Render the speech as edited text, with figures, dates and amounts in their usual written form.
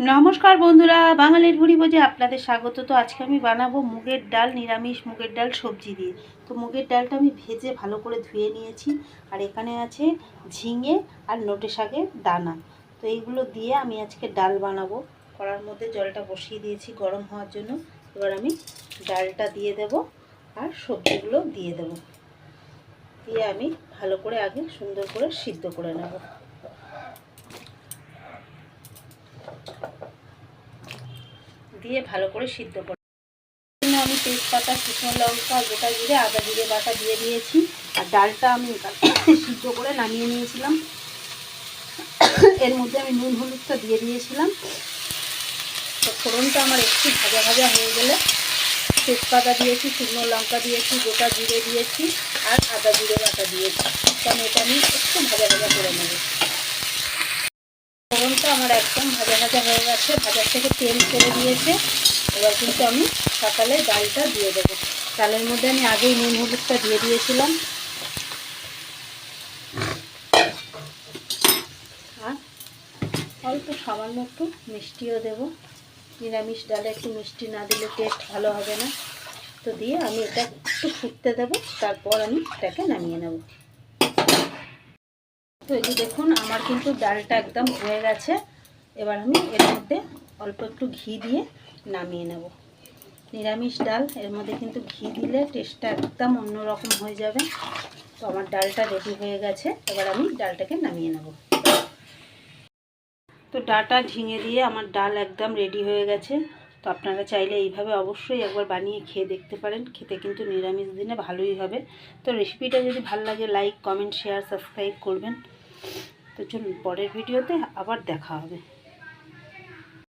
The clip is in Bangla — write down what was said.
নমস্কার বন্ধুরা, বাঙালির ভুড়ি ভোজে আপনাদের স্বাগত। তো আজকে আমি বানাবো মুগের ডাল, নিরামিষ মুগের ডাল সবজি দিয়ে। তো মুগের ডালটা আমি ভেজে ভালো করে ধুয়ে নিয়েছি, আর এখানে আছে ঝিঙে আর নোটে শাকের দানা। তো এইগুলো দিয়ে আমি আজকে ডাল বানাবো। কড়ার মধ্যে জলটা বসিয়ে দিয়েছি গরম হওয়ার জন্য। এবার আমি ডালটা দিয়ে দেব আর সবজিগুলো দিয়ে দেব, দিয়ে আমি ভালো করে আগে সুন্দর করে সিদ্ধ করে নেব। দিয়ে ভালো করে সিদ্ধ করে আমি তেজপাতা, শুকনো লঙ্কা, গোটা জিরে, আদা জিরে বাটা দিয়ে দিয়েছি। আর ডালটা আমি সিদ্ধ করে নামিয়ে নিয়েছিলাম। এর মধ্যে আমি নুন হলুদটা দিয়ে দিয়েছিলাম। তো ফোড়নটা আমার একটু ভাজা ভাজা হয়ে গেলে তেজপাতা দিয়েছি, শুকনো লঙ্কা দিয়েছি, গোটা জিরে দিয়েছি আর আদা জিরে বাটা দিয়েছি। কারণ এটা আমি একটু ভাজা ভাজা করে নেব। ফোড়নটা আমার একদম ভাজা ভাজা হয়ে গেছে, ভাজার থেকে তেল ছেড়ে দিয়েছে। এবার কিন্তু আমি সকালে ডালটা দিয়ে দেবো। ডালের মধ্যে আমি আগেই নুন হলুদটা দিয়ে দিয়েছিলাম। আর অল্প সামান্য একটু মিষ্টিও দেবো। নিরামিষ ডালে একটু মিষ্টি না দিলে টেস্ট ভালো হবে না। তো দিয়ে আমি এটা একটু ফুটতে দেবো, তারপর আমি এটাকে নামিয়ে নেব। তো এই যে দেখুন, আমার কিন্তু ডালটা একদম হয়ে গেছে। এবার আমি এর মধ্যে অল্প একটু ঘি দিয়ে নামিয়ে নেব। নিরামিষ ডাল, এর মধ্যে কিন্তু ঘি দিলে টেস্টটা একদম অন্যরকম হয়ে যাবে। তো আমার ডালটা রেডি হয়ে গেছে, এবার আমি ডালটাকে নামিয়ে নেব। তো ডাটা ঝিঙে দিয়ে আমার ডাল একদম রেডি হয়ে গেছে। তো আপনারা চাইলে এইভাবে অবশ্যই একবার বানিয়ে খেয়ে দেখতে পারেন। খেতে কিন্তু নিরামিষ দিনে ভালোই হবে। তো রেসিপিটা যদি ভালো লাগে লাইক, কমেন্ট, শেয়ার, সাবস্ক্রাইব করবেন। তো চলুন পরের ভিডিওতে আবার দেখা হবে।